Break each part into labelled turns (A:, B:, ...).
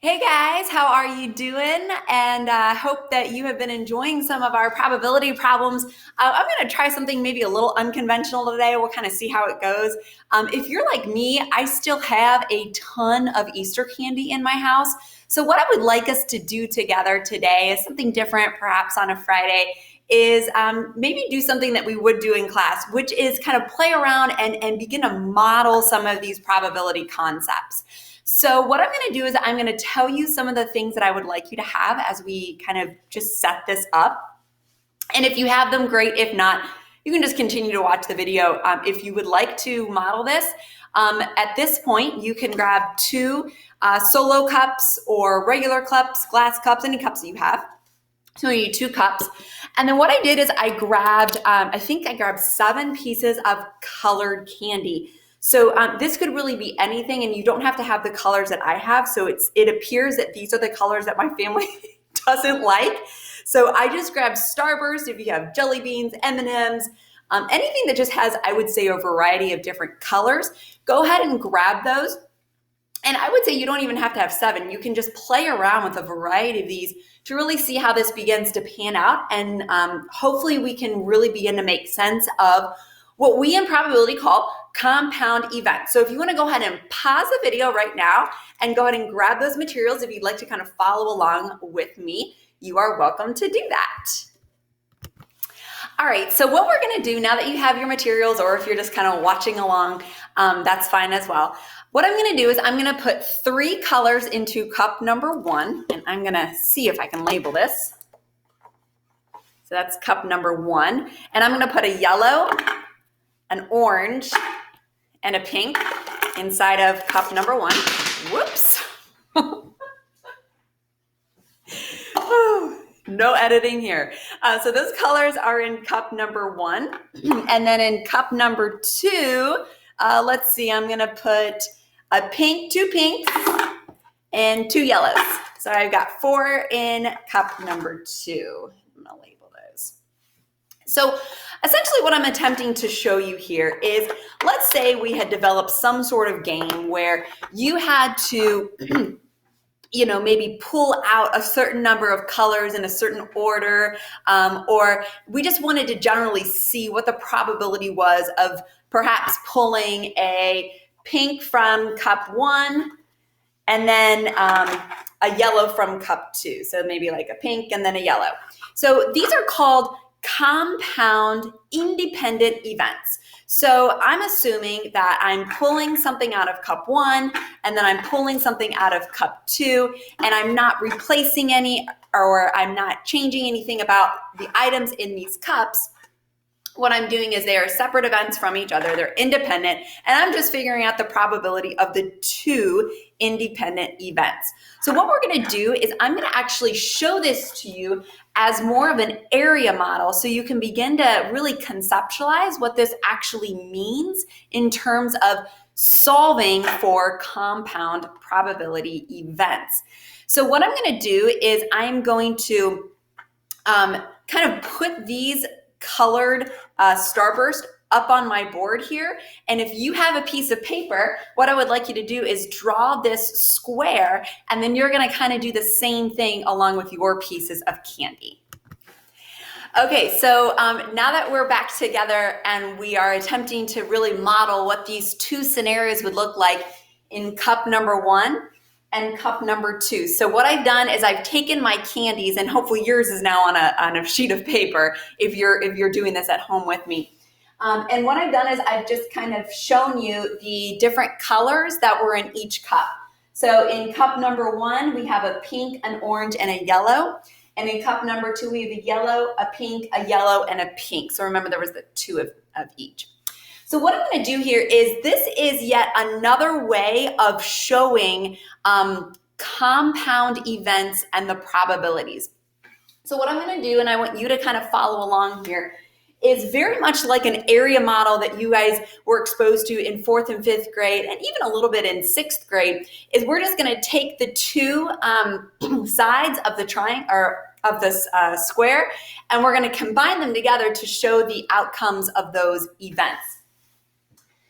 A: Hey guys, how are you doing? And hope that you have been enjoying some of our probability problems. I'm going to try something maybe a little unconventional today. We'll kind of see how it goes. If you're like me, I still have a ton of Easter candy in my house. So what I would like us to do together today is something different, perhaps on a Friday, is maybe do something that we would do in class, which is kind of play around and begin to model some of these probability concepts. So what I'm going to do is I'm going to tell you some of the things that I would like you to have as we kind of just set this up. And if you have them, great. If not, you can just continue to watch the video. If you would like to model this, at this point, you can grab two solo cups or regular cups, glass cups, any cups that you have. So you need 2 cups. And then what I did is I grabbed, I think I grabbed 7 pieces of colored candy. So this could really be anything, and you don't have to have the colors that I have. So it appears that these are the colors that my family doesn't like. So I just grabbed Starburst. If you have jelly beans, M&Ms, anything that just has, I would say, a variety of different colors, go ahead and grab those. And I would say you don't even have to have 7. You can just play around with a variety of these to really see how this begins to pan out. And hopefully we can really begin to make sense of what we in probability call compound events. So if you want to go ahead and pause the video right now and go ahead and grab those materials, if you'd like to kind of follow along with me, you are welcome to do that. All right, so what we're going to do now that you have your materials, or if you're just kind of watching along, that's fine as well. What I'm going to do is I'm going to put 3 colors into cup number 1, and I'm going to see if I can label this. So that's cup number 1, and I'm going to put a yellow, an orange, and a pink inside of cup number 1. Whoops. No editing here. So those colors are in cup number 1. And then in cup number 2, let's see, I'm going to put a pink, 2 pinks, and 2 yellows. So I've got 4 in cup number 2. I'm going to label those. So essentially what I'm attempting to show you here is, let's say we had developed some sort of game where you had to maybe pull out a certain number of colors in a certain order, or we just wanted to generally see what the probability was of perhaps pulling a pink from cup 1 and then a yellow from cup 2. So maybe like a pink and then a yellow. So these are called compound independent events. So I'm assuming that I'm pulling something out of cup 1 and then I'm pulling something out of cup 2, and I'm not replacing any, or I'm not changing anything about the items in these cups. What I'm doing is they are separate events from each other. They're independent, and I'm just figuring out the probability of the 2 independent events. So what we're going to do is I'm going to actually show this to you as more of an area model, so you can begin to really conceptualize what this actually means in terms of solving for compound probability events. So what I'm going to do is I'm going to kind of put these colored Starburst up on my board here. And if you have a piece of paper, what I would like you to do is draw this square, and then you're going to kind of do the same thing along with your pieces of candy. Okay, so now that we're back together and we are attempting to really model what these 2 scenarios would look like in cup number 1 and cup number 2. So what I've done is I've taken my candies, and hopefully yours is now on a sheet of paper if you're doing this at home with me. And what I've done is I've just kind of shown you the different colors that were in each cup. So in cup number 1, we have a pink, an orange, and a yellow. And in cup number 2, we have a yellow, a pink, a yellow, and a pink. So remember, there was the 2 of each. So what I'm going to do here is, this is yet another way of showing compound events and the probabilities. So what I'm going to do, and I want you to kind of follow along here, is very much like an area model that you guys were exposed to in 4th and 5th grade, and even a little bit in 6th grade, is we're just going to take the 2 sides of the triangle, or of this square, and we're going to combine them together to show the outcomes of those events.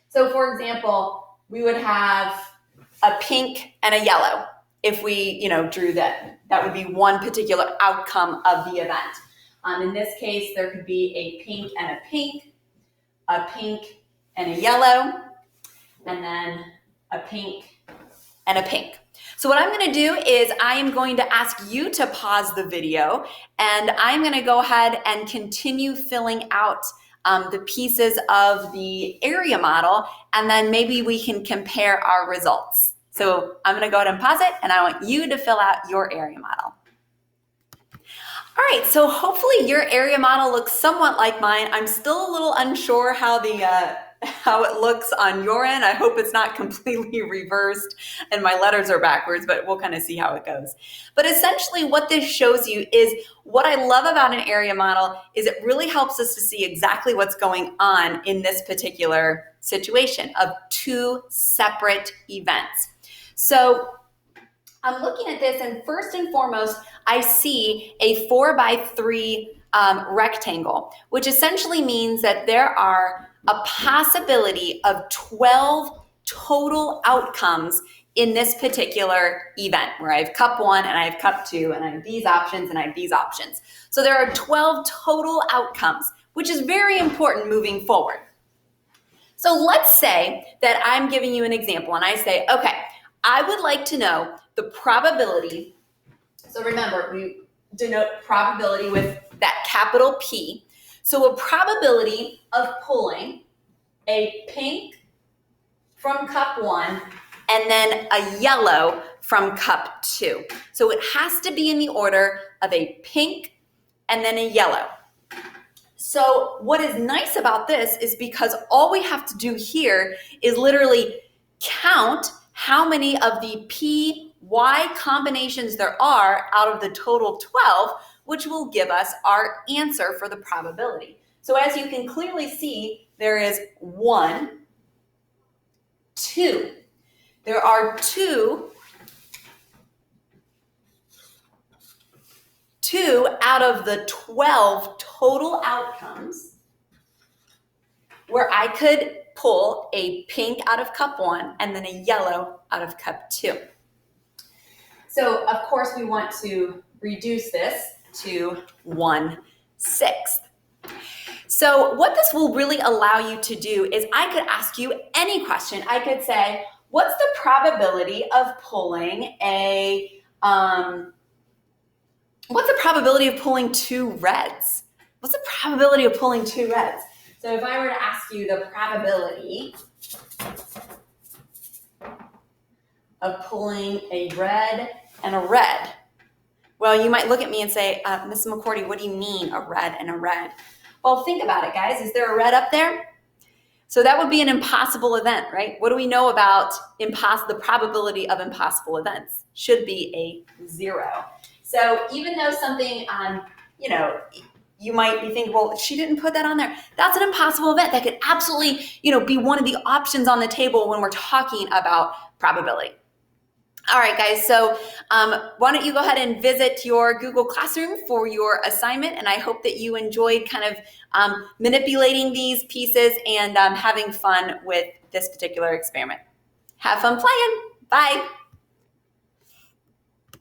A: So for example, we would have a pink and a yellow if we, drew that. That would be one particular outcome of the event. In this case, there could be a pink and a pink and a yellow, and then a pink and a pink. So what I'm going to do is I am going to ask you to pause the video, and I'm going to go ahead and continue filling out the pieces of the area model, and then maybe we can compare our results. So I'm going to go ahead and pause it, and I want you to fill out your area model. All right, so hopefully your area model looks somewhat like mine. I'm still a little unsure how it looks on your end. I hope it's not completely reversed and my letters are backwards, but we'll kind of see how it goes. But essentially what this shows you is what I love about an area model is it really helps us to see exactly what's going on in this particular situation of two separate events. So I'm looking at this, and first and foremost, I see a 4x3 rectangle, which essentially means that there are a possibility of 12 total outcomes in this particular event, where I have cup 1 and I have cup 2 and I have these options and I have these options. So there are 12 total outcomes, which is very important moving forward. So let's say that I'm giving you an example and I say, okay, I would like to know the probability. So remember, we denote probability with that capital P. So a probability of pulling a pink from cup 1 and then a yellow from cup 2. So it has to be in the order of a pink and then a yellow. So what is nice about this is because all we have to do here is literally count how many of the PY combinations there are out of the total 12, which will give us our answer for the probability. So as you can clearly see, there is 1, 2. There are two out of the 12 total outcomes where I could pull a pink out of cup 1 and then a yellow out of cup 2. So of course we want to reduce this to 1/6. So what this will really allow you to do is I could ask you any question. I could say, what's the probability of pulling what's the probability of pulling 2 reds? What's the probability of pulling 2 reds? So if I were to ask you the probability of pulling a red and a red, well, you might look at me and say, Ms. McCourtie, what do you mean a red and a red? Well, think about it, guys. Is there a red up there? So that would be an impossible event, right? What do we know about the probability of impossible events? Should be a 0. So even though something, you might be thinking, well, she didn't put that on there. That's an impossible event. That could absolutely, be one of the options on the table when we're talking about probability. All right, guys, so why don't you go ahead and visit your Google Classroom for your assignment, and I hope that you enjoyed kind of manipulating these pieces and having fun with this particular experiment. Have fun playing. Bye.